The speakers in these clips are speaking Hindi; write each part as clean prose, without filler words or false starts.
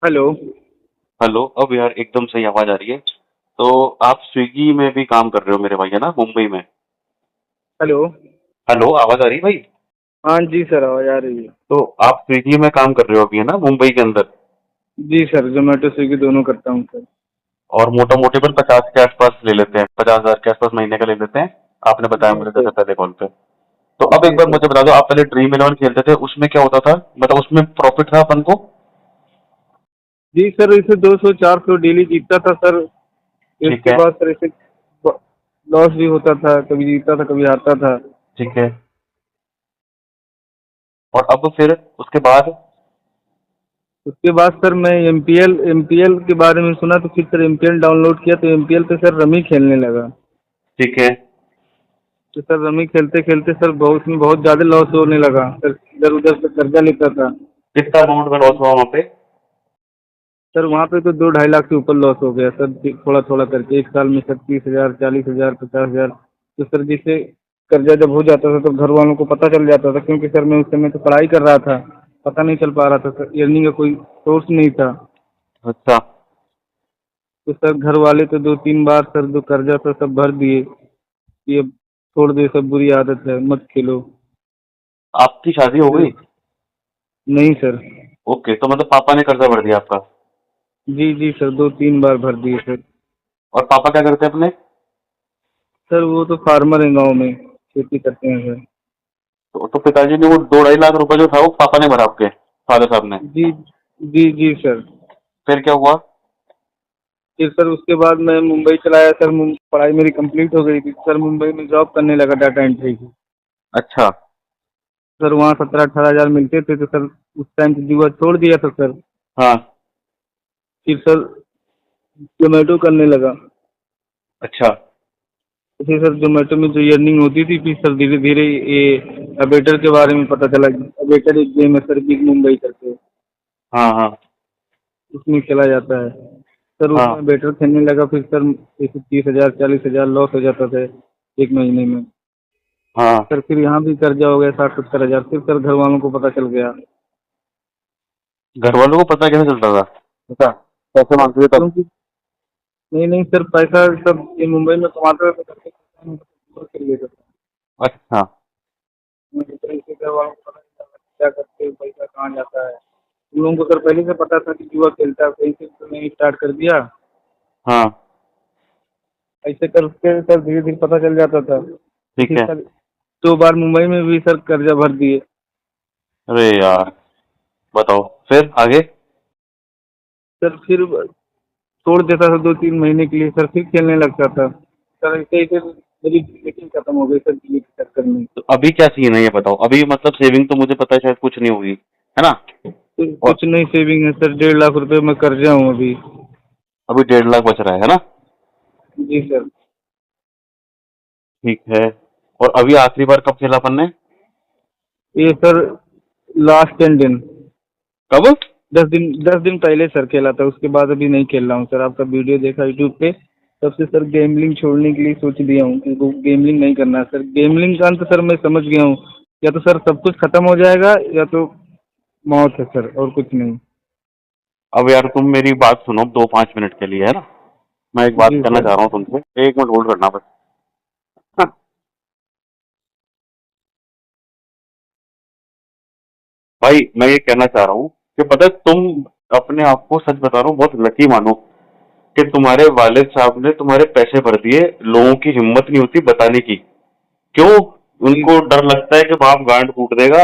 हेलो। हेलो। अब यार एकदम सही आवाज आ रही है। तो आप स्विगी में भी काम कर रहे हो मेरे भाई, है ना, मुंबई में? हेलो। हेलो, आवाज आ रही है भाई? हाँ जी सर, आवाज आ रही है। तो आप स्विगी में काम कर रहे हो अभी, है ना, मुंबई के अंदर? जी सर, जोमेटो स्विगी दोनों करता हूँ सर। और मोटा मोटी पर 50 के आसपास ले लेते हैं, 50,000 के आसपास महीने का ले लेते हैं। आपने बताया जी मुझे सर। जैसे पहले कॉल पे। तो अब एक जी बार सर। मुझे बता दो, आप पहले ड्रीम इलेवन खेलते थे, उसमें क्या होता था? मतलब उसमें प्रॉफिट था अपन को? जी सर, इसे 200 400 डेली जीतता था सर। ठीक इसके है। बाद सर इसे लॉस भी होता था, कभी जीतता था कभी हारता था। ठीक है। और अब फिर उसके बाद? उसके बाद सर मैं एमपीएल के बारे में सुना, तो फिर सर एमपीएल डाउनलोड किया, तो एमपीएल पे सर रमी खेलने लगा। ठीक है। तो सर रमी खेलते खेलते सर बहुत उसमें बहुत ज़्यादा लॉस होने लगा सर। इधर उधर से कर्जा लेता था। कितना अमाउंट में लॉस हुआ वहाँ पे? सर वहाँ पे तो 2 ढाई लाख से ऊपर लॉस हो गया सर, थोड़ा थोड़ा करके एक साल में सर 30,000 40,000 50,000। तो सर जिससे कर्जा जब हो जाता था तो घर वालों को पता चल जाता था, क्योंकि सर मैं उस समय तो पढ़ाई कर रहा था। पता नहीं चल पा रहा था सर, अर्निंग का कोई सोर्स नहीं था। अच्छा। तो सर घर वाले तो 2 3 बार सर जो कर्जा था सब भर दिए। ये छोड़ दे, सब बुरी आदत है, मत खेलो। आपकी शादी हो फिर गई? नहीं सर। ओके, तो मतलब पापा ने कर्जा भर दिया आपका? जी जी सर, 2 3 बार भर दिए सर। और पापा क्या करते हैं अपने? सर वो तो फार्मर है, गाँव में खेती करते हैं सर। तो पिताजी ने वो 2-2.5 लाख रुपए जो था वो पापा ने भरा, आपके फादर साहब ने? जी जी जी सर। फिर क्या हुआ? फिर सर उसके बाद मैं मुंबई चला आया सर। पढ़ाई मेरी कंप्लीट हो गई थी सर, मुंबई में जॉब करने लगा डाटा एंट्री की। अच्छा। सर वहाँ 17 18 हज़ार मिलते थे, तो सर उस टाइम तो जुआ छोड़ दिया था सर। हाँ। फिर सर जोमेटो करने लगा। अच्छा। तो फिर सर जोमेटो में जो अर्निंग होती थी, फिर सर धीरे धीरे ये अबेटर के बारे में पता चला। अबेटर एक गेम है सर, बिग मुंबई करके, हाँ हाँ। उसमें खेला जाता है। सर हाँ उसमें बेटर खेलने लगा, फिर सर जैसे 30,000 40,000 लॉस हो जाता था एक महीने में। हाँ। सर फिर यहाँ भी कर्जा हो गया 60 70 हज़ार। फिर सर घर वालों को पता चल गया। घर वालों को पता कैसे चलता था? अच्छा, पैसे सर मांगते थे तब? क्योंकि नहीं नहीं सर, पैसा सब ये मुंबई में कमाते थे, करके कर लेते थे। अच्छा। इससे घर वालों को पता नहीं चला क्या करते, पैसा कहाँ जाता है। उन लोगों को सर पहले से पता था कि जुआ खेलता है, कहीं से तो नहीं स्टार्ट कर दिया। हाँ। ऐसे करके सर धीरे धीरे पता चल जाता था। तो ठीक फिर है। सर 2 बार मुंबई में भी सर कर्जा भर दिए। अरे यार, बताओ फिर आगे? सर फिर छोड़ देता था 2 3 महीने के लिए सर, फिर खेलने लगता था सर। ऐसे ऐसे मेरी मीटिंग खत्म हो गई सर, दिल्ली के चक्कर में। तो अभी क्या सीन है ये बताओ। अभी मतलब सेविंग तो मुझे पता है शायद कुछ नहीं होगी, है ना? तो और कुछ नहीं सेविंग है सर, 1.5 लाख रुपए में कर्जा हूँ अभी। अभी 1.5 लाख बच रहा है ना? जी सर। ठीक है। और अभी आखिरी बार कब खेला अपन ने? ये सर लास्ट 10 दिन, कब? 10 दिन पहले सर खेला था। उसके बाद अभी नहीं खेल रहा हूँ सर। आपका वीडियो देखा यूट्यूब पे, तब से सर गेमलिंग छोड़ने के लिए सोच लिया हूँ कि गेमलिंग नहीं करना है सर। गेमलिंग का अंत सर मैं समझ गया हूँ, या तो सर सब कुछ खत्म हो जाएगा या तो मौत है सर, और कुछ नहीं। अब यार तुम मेरी बात सुनो 2-5 मिनट के लिए, है ना? मैं एक बात जी करना सर। चाह रहा हूँ तुमसे, 1 मिनट होल्ड करना बस। हाँ। भाई मैं ये कहना चाह रहा हूँ कि पता है, तुम अपने आप को, सच बता रहा हूँ, बहुत लकी मानो कि तुम्हारे वालिद साहब ने तुम्हारे पैसे भर दिए। लोगों की हिम्मत नहीं होती बताने की। क्यों? जी उनको डर लगता है कि बाप गांड फूट देगा,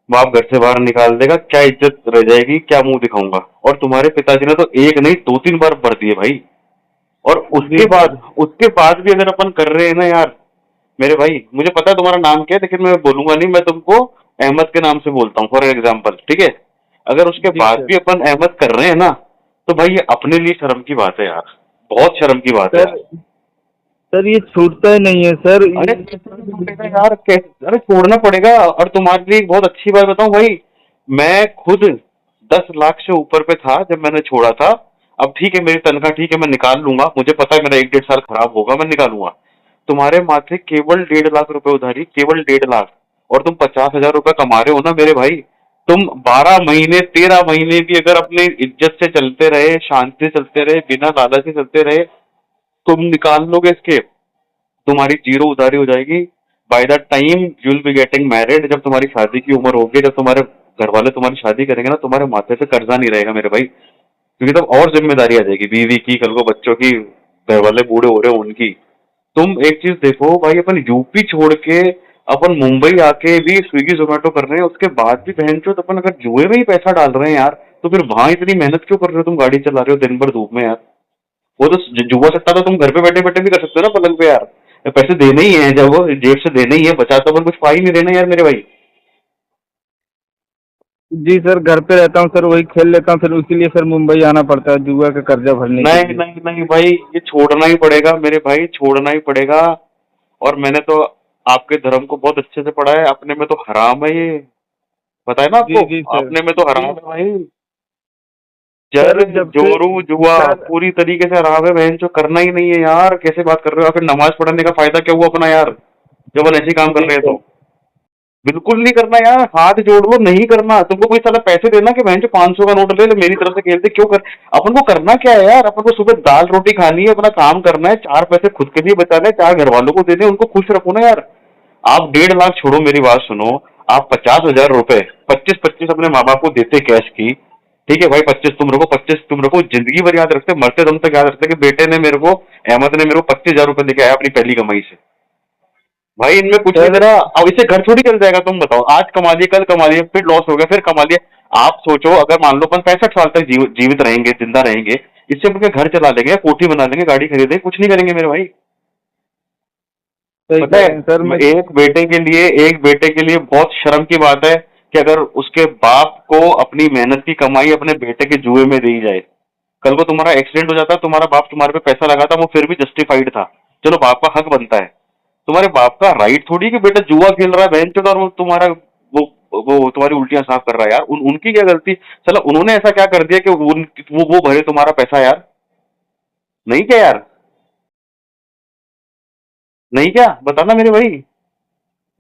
बाप घर से बाहर निकाल देगा, क्या इज्जत रह जाएगी, क्या मुंह दिखाऊंगा। और तुम्हारे पिताजी ने तो एक नहीं 2-3 बार भर दिए भाई। और जी सर। उसके बाद भी अगर अपन कर रहे हैं ना यार, मेरे भाई, मुझे पता है तुम्हारा नाम क्या है, लेकिन मैं बोलूंगा नहीं, मैं तुमको अहमद के नाम से बोलता हूँ फॉर एग्जाम्पल, ठीक है? अगर उसके जी बाद सर। भी अपन अहमद कर रहे हैं ना, तो भाई ये अपने लिए शर्म की बात है यार। बहुत शर्म की बात है। सर सर ये छूटता ही नहीं है सर, अरे ये कैसे सर छूटेगा यार, कैसे? अरे छोड़ना पड़ेगा। और तुम्हारे लिए एक बहुत अच्छी बात बताऊं भाई, मैं खुद 10 लाख से ऊपर पे था जब मैंने छोड़ा था। अब ठीक है, मेरी तनख्वाह ठीक है, मैं निकाल लूंगा, मुझे पता है मेरा 1-1.5 साल खराब होगा, मैं निकालूंगा। तुम्हारे माथे केवल 1.5 लाख रुपए उधारी, केवल 1.5 लाख। और तुम 50,000 रुपए कमा रहे हो ना मेरे भाई। तुम 12 महीने 13 महीने भी अगर अपने इज्जत से चलते रहे, शांति से चलते रहे, बिना लालच से चलते रहे, तुम निकाल लोगे इसके, तुम्हारी जीरो उधारी हो जाएगी। By the time you will be getting married, जब तुम्हारी शादी की उम्र होगी, जब तुम्हारे घर वाले तुम्हारी शादी करेंगे ना, तुम्हारे माथे पे कर्जा नहीं रहेगा मेरे भाई, क्योंकि तब और जिम्मेदारी आ जाएगी, बीवी की, कल को बच्चों की, घर वाले बूढ़े हो रहे हो उनकी। तुम एक चीज देखो भाई, अपन यूपी छोड़ के अपन मुंबई आके भी स्विगी जोमेटो कर रहे हैं, उसके बाद भी बहन चो अपन अगर जुए में ही पैसा डाल रहे हैं यार, तो फिर वहां इतनी मेहनत क्यों कर रहे हो? तुम गाड़ी चला रहे हो दिन भर धूप में यार। वो तो जुआ सट्टा तो तुम घर पे बैठे बैठे भी कर सकते हो ना, पलंग पे यार। पैसे देने ही है, जब वो जेब से देने ही है, बचा तो अपन कुछ पा ही नहीं देना यार मेरे भाई। जी सर, घर पे रहता हूँ सर, वही खेल लेता हूँ, फिर उसी लिए सर मुंबई आना पड़ता है जुआ का कर्जा भरने के नहीं लिए। नहीं नहीं भाई, ये छोड़ना ही पड़ेगा मेरे भाई, छोड़ना ही पड़ेगा। और मैंने तो आपके धर्म को बहुत अच्छे से पढ़ा है, अपने में तो हराम है ये, पता है ना जी आपको? जी सर। अपने में तो जी हराम है भाई। जर सर, जब से जोरू जुआ सर पूरी तरीके से हराम है बहन, जो करना ही नहीं है यार। कैसे बात कर रहे हो? फिर नमाज पढ़ने का फायदा क्या हुआ अपना यार, जब अपन ऐसे ही काम कर जी रहे हैं सर। तो? बिल्कुल नहीं करना यार, हाथ जोड़ लो, नहीं करना। तुमको कोई साला पैसे देना कि बहन जो 500 का नोट ले ले मेरी तरफ से खेलते, क्यों कर? अपन को करना क्या है यार? अपन को सुबह दाल रोटी खानी है, अपना काम करना है, 4 पैसे खुद के लिए बचाने हैं, 4 घर वालों को देने, उनको खुश रखो ना यार। आप 1.5 लाख छोड़ो, मेरी बात सुनो। आप 50,000 रुपए 25-25 अपने माँ बाप को देते कैश की, ठीक है भाई, 25 तुम रखो, 25 तुम रखो, जिंदगी भर याद रखते, मरते दम तक याद रखते कि बेटे ने मेरे को, अहमद ने मेरे को 25,000 रुपए लेके आया अपनी पहली कमाई से। भाई इनमें कुछ नहीं सर तेरा, अब इससे घर थोड़ी चल जाएगा। तुम बताओ, आज कमा लिए, कल कमा लिए, फिर लॉस हो गया, फिर कमा लिया। आप सोचो, अगर मान लो अपन 65 साल तक जीवित रहेंगे, जिंदा रहेंगे, इससे अपन के घर चला लेंगे, कोठी बना लेंगे, गाड़ी खरीदेंगे, कुछ नहीं करेंगे मेरे भाई। सही पता कह है, रहे हैं सर। मैं एक बेटे के लिए बहुत शर्म की बात है कि अगर उसके बाप को अपनी मेहनत की कमाई अपने बेटे के जुए में दी जाए। कल को तुम्हारा एक्सीडेंट हो जाता, तुम्हारा बाप तुम्हारे पे पैसा लगाता, वो फिर भी जस्टिफाइड था, चलो बाप का हक बनता है। तुम्हारे बाप का राइट थोड़ी कि बेटा जुआ खेल रहा है बहन चोद, और वो तुम्हारा वो तुम्हारी उल्टियां साफ कर रहा है यार। उनकी क्या गलती? चलो उन्होंने ऐसा क्या कर दिया कि वो भरे तुम्हारा पैसा यार? नहीं क्या यार? नहीं क्या? बताना मेरे भाई।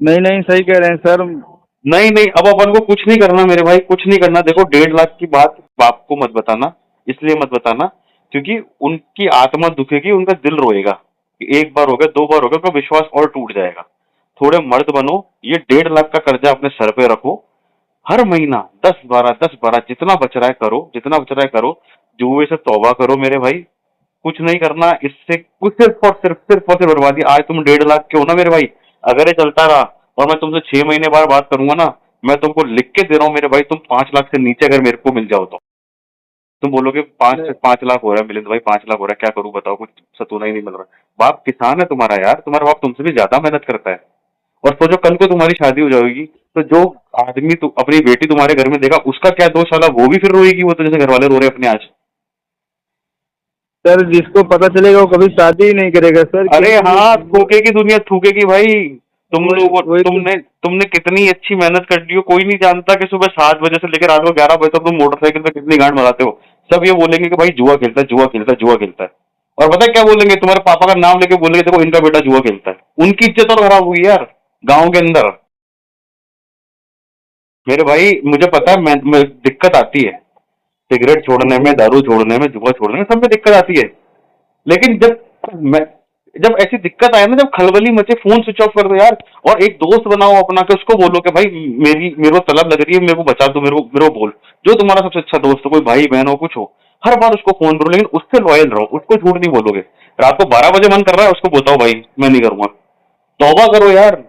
नहीं नहीं, सही कह रहे हैं सर। नहीं नहीं, अब अपन को कुछ नहीं करना मेरे भाई, कुछ नहीं करना। देखो, 1.5 लाख की बात बाप को मत बताना, इसलिए मत बताना क्योंकि उनकी आत्मा दुखेगी, उनका दिल रोएगा कि एक बार हो गया, 2 बार हो गया, उनका विश्वास और टूट जाएगा। थोड़े मर्द बनो, ये 1.5 लाख का कर्जा अपने सर पे रखो, हर महीना 10-12 जितना बच रहा है करो, जितना बच रहा है करो। जुए से तौबा करो मेरे भाई, कुछ नहीं करना इससे, कुछ सिर्फ और सिर्फ बर्बादी। आज तुम 1.5 लाख के हो ना मेरे भाई, अगर ये चलता रहा और मैं तुमसे 6 महीने बाद बात करूंगा ना, मैं तुमको लिख के दे रहा हूँ मेरे भाई, तुम 5 लाख से नीचे अगर मेरे को मिल जाओ तो तुम बोलोगे 5 लाख हो रहा है मिलिंद भाई, 5 लाख हो रहा है, क्या करूं बताओ, कुछ सतूना ही नहीं मिल रहा। बाप किसान है तुम्हारा यार, तुम्हारा बाप तुमसे भी ज्यादा मेहनत करता है। और सोचो कल को तुम्हारी शादी हो जाएगी, तो जो आदमी अपनी बेटी तुम्हारे घर में देगा, उसका क्या दोष वाला, वो भी फिर रोएगी, वो तो जैसे घर वाले रो रहे हैं अपने आज। सर, जिसको पता चलेगा वो कभी शादी ही नहीं करेगा सर, अरे क्योंकि हाँ, थूकेगी दुनिया, थूकेगी भाई। तुम वही लोग, वही तो। तुमने तुमने कितनी अच्छी मेहनत कर ली हो, कोई नहीं जानता कि सुबह 7 बजे से लेकर रात को 11 बजे तक तुम मोटरसाइकिल पे कितनी गांड मराते हो। सब ये बोलेंगे कि भाई जुआ खेलता है, जुआ खेलता है, जुआ खेलता है। और पता है क्या बोलेंगे? तुम्हारे पापा का नाम लेके बोलेंगे देखो इनका बेटा जुआ खेलता है। उनकी इज्जत और खराब हुई यार गाँव के अंदर। मेरे भाई मुझे पता है, मैं दिक्कत आती है सिगरेट छोड़ने में, दारू छोड़ने में, जुआ छोड़ने में, सब में दिक्कत आती है। लेकिन मैं जब ऐसी दिक्कत आए ना, जब खलबली मचे, फोन स्विच ऑफ कर दो यार। और एक दोस्त बनाओ अपना के, उसको बोलो कि भाई मेरे को तलब लग रही है, मेरे को बचा दो, मेरे को बोल। जो तुम्हारा सबसे अच्छा दोस्त हो, कोई भाई बहन हो, कुछ हो, हर बार उसको फोन करो, लेकिन उससे लॉयल रहो, उसको झूठ नहीं बोलोगे। रात को 12 बजे मन कर रहा है, उसको बताओ भाई मैं नहीं करूंगा। तौबा करो यार।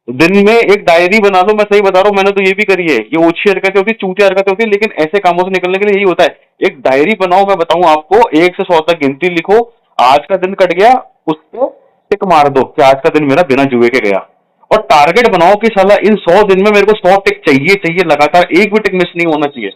दिन में एक डायरी बना लो, मैं सही बता रहा हूँ, मैंने तो ये भी करी है। ये ओछी हरकतें होती, चूतिया हरकतें होती, लेकिन ऐसे कामों से निकलने के लिए यही होता है। एक डायरी बनाओ, मैं बताऊं आपको, 1 से 100 तक गिनती लिखो। आज का दिन कट गया, उस पे टिक मार दो कि आज का दिन मेरा बिना जुए के गया। और टारगेट बनाओ कि साला इन 100 दिन में मेरे को 100 टिक चाहिए चाहिए, लगातार एक भी टिक मिस नहीं होना चाहिए।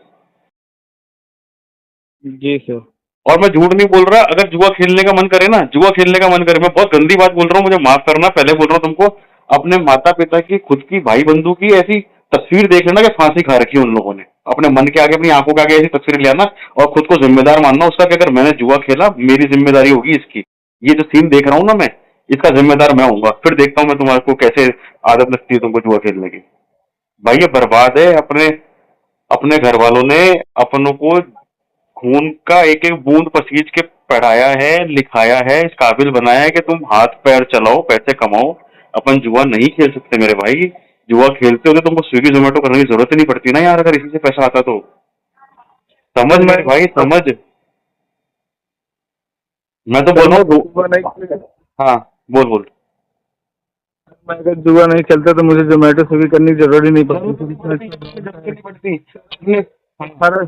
जी सर। और मैं झूठ नहीं बोल रहा, अगर जुआ खेलने का मन करे ना, जुआ खेलने का मन करे, मैं बहुत गंदी बात बोल रहा हूँ, मुझे माफ करना, पहले बोल रहा हूँ तुमको। अपने माता पिता की, खुद की भाई बंधु की ऐसी तस्वीर देख लेना कि फांसी खा रखी है उन लोगों ने, अपने मन के आगे, अपनी आंखों के आगे ऐसी तस्वीर ले आना, और खुद को जिम्मेदार मानना उसका कि अगर मैंने जुआ खेला, मेरी जिम्मेदारी होगी इसकी। ये जो सीन देख रहा हूँ ना मैं, इसका जिम्मेदार मैं हूँ। फिर देखता हूँ मैं तुम्हारे को कैसे आदत लगती है तुमको जुआ खेलने की। भाई ये बर्बाद है अपने अपने घर वालों ने अपनों को खून का एक एक बूंद पसीज के पढ़ाया है, लिखाया है, इस काबिल बनाया है कि तुम हाथ पैर चलाओ, पैसे कमाओ। अपन जुआ नहीं खेल सकते मेरे भाई। जुआ खेलते हो तो तुमको स्विगी जोमेटो करने की जरूरत ही नहीं पड़ती ना यार, अगर इसी से पैसा आता तो। समझ सर मैं मेरे भाई, समझ। मैं तो सर बोल रहा मैं हूँ जुआ नहीं हाँ, बोल बोल। मैं अगर जुआ नहीं खेलता तो मुझे जोमेटो स्विगी करने की जरूरत ही नहीं जरूरत ही नहीं पड़ती, जरूरत ही नहीं पड़ती। अपने हाँ,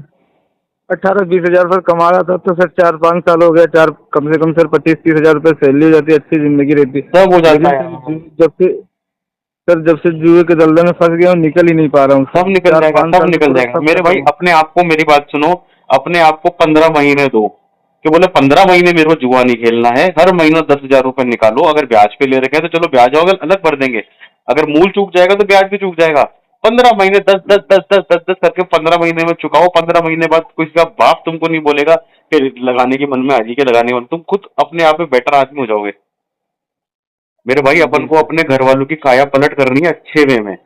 18-20 हजार सर कमा रहा था, तो सर 4-5 साल हो गए, चार कम से कम सर 25-30 हजार रुपये सैलरी हो जाती, अच्छी जिंदगी रहती। सब हो जाता लेकिन है सर यार। जब से जुए के दलदल में फंस गया हूँ, निकल ही नहीं पा रहा हूँ सर। सब निकल चार जाएगा, पाँच सब साल में निकल पूरा जाएगा सब मेरे भाई। खत्म हो। अपने आप को, मेरी बात सुनो, अपने आप को 15 महीने दो कि बोले 15 महीने मेरे को जुआ नहीं खेलना है। हर महीना 10 हजार रुपए निकालो। अगर ब्याज पे ले रखे हैं तो चलो ब्याज अगर अलग भर देंगे, अगर मूल चूक जाएगा तो ब्याज भी चूक जाएगा। 15 महीने 10 10 10 10 10 10 करके 15 महीने में चुकाओ। 15 महीने बाद किसी का बाप तुमको नहीं बोलेगा कि लगाने की मन में आ गई, कि लगाने मन, तुम खुद अपने आप में बेटर आदमी हो जाओगे मेरे भाई। अपन जी को सर। अपने घर वालों की काया पलट करनी है अच्छे वे में।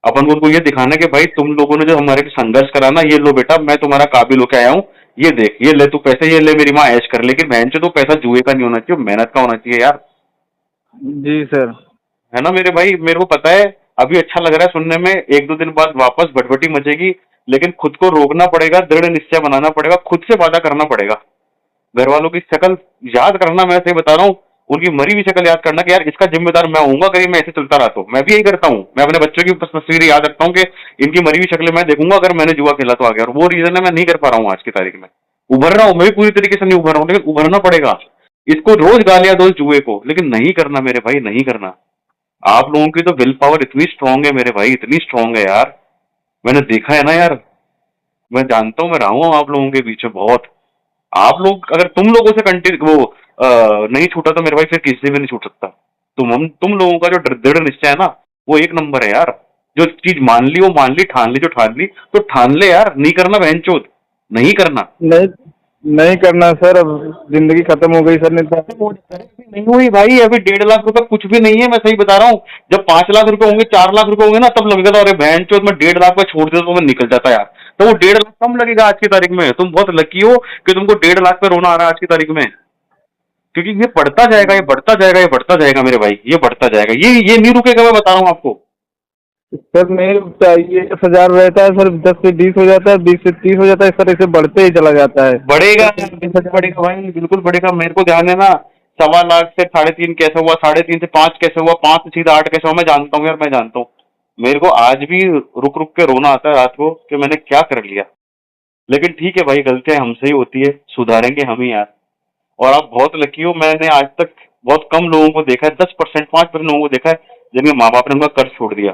अपन को उनको ये दिखाना है कि भाई तुम लोगों ने जो हमारे को संघर्ष करा ना, ये लो बेटा, मैं तुम्हारा काबिल होके आया हूँ। ये देख, ये ले तू पैसे, ये ले मेरी माँ ऐश कर, लेकिन बहन चो तो पैसा जुए का नहीं होना चाहिए, मेहनत का होना चाहिए यार। जी सर। है ना मेरे भाई, मेरे को पता है। अभी अच्छा लग रहा है सुनने में, एक दो दिन बाद वापस भटभटी मचेगी। लेकिन खुद को रोकना पड़ेगा, दृढ़ निश्चय बनाना पड़ेगा, खुद से वादा करना पड़ेगा। घर वालों की शक्ल याद करना, मैं सही बता रहा हूँ, उनकी मरी हुई शक्ल याद करना कि यार इसका जिम्मेदार मैं हूंगा अगर ये मैं ऐसे चलता रहा तो। मैं भी यही करता हूँ, मैं अपने बच्चों की तस्वीर याद रखता हूँ कि इनकी मरी हुई शक्लें मैं देखूंगा अगर मैंने जुआ खेला तो आगे। और वो रीजन है मैं नहीं कर पा रहा हूँ आज की तारीख में। उभर रहा हूँ, मैं भी पूरी तरीके से नहीं उभर रहा हूँ, लेकिन उभरना पड़ेगा। इसको रोज गालियां दो जुए को, लेकिन नहीं करना मेरे भाई, नहीं करना। आप लोगों की तो विल पावर इतनी स्ट्रांग है मेरे भाई, इतनी स्ट्रांग है यार। मैंने देखा है ना यार, मैं जानता हूँ, मैं रहा हूँ आप लोगों के बीच में बहुत। आप लोग, अगर तुम लोगों से कंटिन्यू वो नहीं छूटा तो मेरे भाई फिर किसी से भी नहीं छूट सकता। तुम लोगों का जो दृढ़ निश्चय है ना, वो एक नंबर है यार। जो चीज मान ली वो मान ली, ठान ली जो ठान ली तो ठान ले यार। नहीं करना बहनचोद, नहीं करना। नहीं नहीं करना सर, अब जिंदगी खत्म हो गई सर, नहीं तो। खत्म हो जाता है, अभी नहीं हुई भाई। अभी 1.5 लाख रुपए कुछ भी नहीं है, मैं सही बता रहा हूँ। जब 5 लाख रुपए होंगे, 4 लाख रुपए होंगे ना, तब लगेगा था अरे बहन चोद मैं 1.5 लाख पे छोड़ देता तो मैं निकल जाता यार। तो वो 1.5 लाख कम लगेगा आज की तारीख में। तुम बहुत लकी हो कि तुमको 1.5 लाख पे रोना आ रहा है आज की तारीख में। क्योंकि ये बढ़ता जाएगा, ये बढ़ता जाएगा, ये बढ़ता जाएगा मेरे भाई, ये बढ़ता जाएगा। ये नहीं रुकेगा, मैं बता रहा हूँ आपको। सर नहीं रुकता, ये 10 हजार रहता है सर, 10 से 20 हो जाता है, 20 से 30 हो जाता है, सर ऐसे बढ़ते ही चला जाता है। बढ़ेगा, दस से बीस बिल्कुल हजार बढ़ेगा भाई, बिल्कुल बढ़ेगा। मेरे को ध्यान है ना, 1.25 लाख से 3.5 कैसे हुआ, 3.5 से 5 कैसे हुआ, 5 से सीधा 8 कैसे हुआ, मैं जानता हूँ यार, मैं जानता हूँ। मेरे को आज भी रुक रुक के रोना आता है रात को कि मैंने क्या कर लिया। लेकिन ठीक है भाई, गलतियां हमसे ही होती है, सुधारेंगे हम ही यार। और आप बहुत लकी हो, मैंने आज तक बहुत कम लोगों को देखा है, 10% 5% लोगों को देखा है जिनके माँ बाप ने उनका कर्ज छोड़ दिया,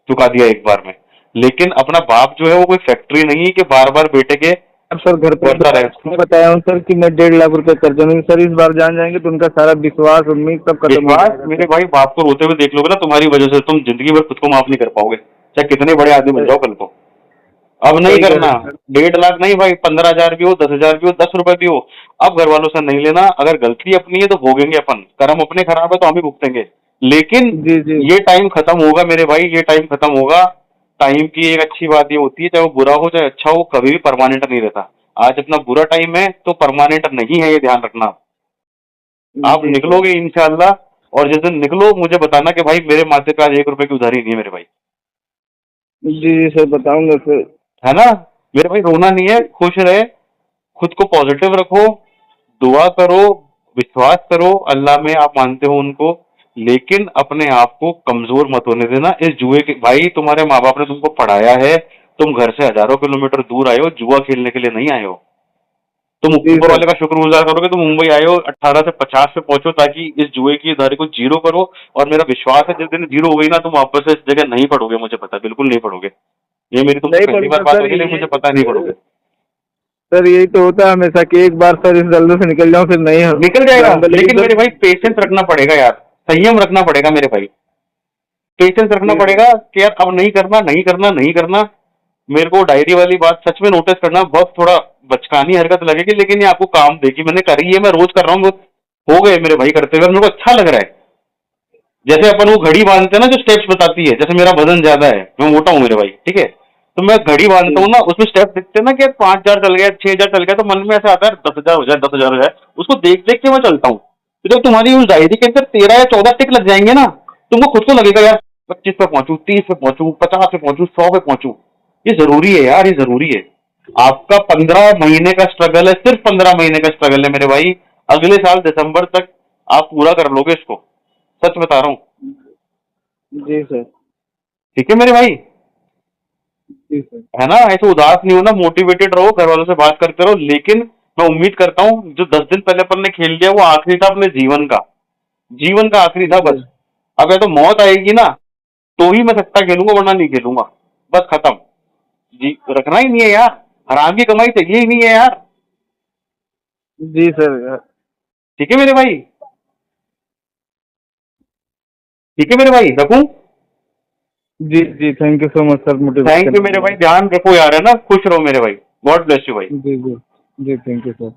चुका दिया एक बार में। लेकिन अपना बाप जो है वो कोई फैक्ट्री नहीं है कि बार बार बेटे के अब सर घर पे बढ़ता रहे। मैं बताया हूँ सर कि मैं 1.5 लाख रुपए कर्जा नहीं, सर इस बार जान जाएंगे तो उनका सारा विश्वास उम्मीद सब खत्म हो विश्वास जाएगा मेरे सर। भाई, बाप को रोते हुए देख लोगे ना, तुम्हारी वजह से तुम जिंदगी भर खुद को माफ नहीं कर पाओगे, चाहे कितने बड़े आदमी बन जाओ कल को। अब नहीं सही कह करना। रहे हैं सर। 1.5 लाख नहीं भाई, 15 हजार भी हो, 10 हजार भी हो, 10 रुपए भी हो। अब घर वालों से नहीं लेना। अगर गलती अपनी है तो भोगेंगे अपन, कर्म अपने खराब है तो हम ही भुगतेंगे। लेकिन जी जी। ये टाइम खत्म होगा मेरे भाई, ये टाइम खत्म होगा। टाइम की एक अच्छी बात ये होती है, चाहे वो बुरा हो चाहे अच्छा हो, कभी भी परमानेंट नहीं रहता। आज अपना बुरा टाइम है तो परमानेंट नहीं है, ये ध्यान रखना। आप जी सर। निकलोगे इंशाल्लाह। और जिस दिन निकलो मुझे बताना कि भाई मेरे माथे पे आज 1 रुपए की उधारी नहीं है मेरे भाई। जी सर बताऊंगा सर। है ना मेरे भाई, रोना नहीं है, खुश रहे, खुद को पॉजिटिव रखो, दुआ करो, विश्वास करो अल्लाह में, आप मानते हो उनको। लेकिन अपने आप को कमजोर मत होने देना इस जुए के। भाई तुम्हारे माँ बाप ने तुमको पढ़ाया है, तुम घर से हजारों किलोमीटर दूर आए हो, जुआ खेलने के लिए नहीं आए हो। तुम जी ऊपर सर। वाले का शुक्रगुजार करोगे, तुम मुंबई आए हो 18 से 50 पे पहुंचो ताकि इस जुए की धारे को जीरो करो। और मेरा विश्वास है जिस दिन जीरो हो गई ना, तुम वापस से इस जगह नहीं पड़ोगे, मुझे पता है, बिल्कुल नहीं पड़ोगे। ये मेरी तुमसे नहीं पहली बार पढ़ूंगा बात सर, होगी, लेकिन ये मुझे पता है नहीं पड़ोगे। सर यही तो होता है हमेशा कि एक बार सर इस दलदल से निकल जाऊं फिर नहीं निकल जाएगा, जाऊंगा, लेकिन लेकिन सर। मेरे भाई पेशेंस रखना पड़ेगा यार, संयम रखना पड़ेगा मेरे भाई। पेशेंस रखना जी पड़ेगा कि यार अब नहीं करना, नहीं करना, नहीं करना। मेरे को डायरी वाली बात सच में नोटिस करना, बहुत थोड़ा बचकानी हरकत लगेगी लेकिन ये आपको काम देगी। मैंने करी है, मैं रोज कर रहा हूँ, हो गए मेरे भाई करते हुए, मेरे को अच्छा लग रहा है। जैसे अपन वो घड़ी बांधते हैं ना जो स्टेप्स बताती है, जैसे मेरा वजन ज्यादा है, मैं मोटा हूँ मेरे भाई, ठीक है, तो मैं घड़ी बांधता हूँ ना, उसमें स्टेप दिखते हैं ना कि 5,000 चल गया, 6,000 चल गया, तो मन में ऐसा आता है 10,000 हो जाए, 10,000 हो जाए, उसको देख देख के मैं चलता हूँ। तो जब तुम्हारी उस डायरी के अंदर 13 या 14 टिक लग जाएंगे ना, तुमको खुद को लगेगा यार 25 पे पहुंचू, 30 पे पहुंचू, 50 पे पहुंचू, 100 पे पहुंचू। ये जरूरी है यार, ये जरूरी है। आपका 15 महीने का स्ट्रगल है, सिर्फ 15 महीने का स्ट्रगल है मेरे भाई। अगले साल दिसंबर तक आप पूरा कर लोगे इसको, सच बता रहा हूँ। जी सर। ठीक है मेरे भाई, जी सर। है ना? ऐसे उदास नहीं होना, मोटिवेटेड रहो, घर वालों से बात करते रहो। लेकिन मैं उम्मीद करता हूँ जो 10 दिन पहले अपन ने खेल लिया वो आखिरी था अपने जीवन का, जीवन का आखिरी था जी बस। अब या तो मौत आएगी ना तो ही मैं सट्टा खेलूंगा, वरना नहीं खेलूंगा, बस खत्म। जी रखना ही नहीं है यार, हराम की कमाई चाहिए ही नहीं है यार। जी सर। ठीक है मेरे भाई, ठीक है मेरे भाई, रखूं? जी जी, thank you so much sir motivate thank करने यू के मेरे भाई, लिए। ध्यान रखो यार, है ना? खुश रहो मेरे भाई, गॉड ब्लेस यू भाई। जी जी। जी थैंक यू सर।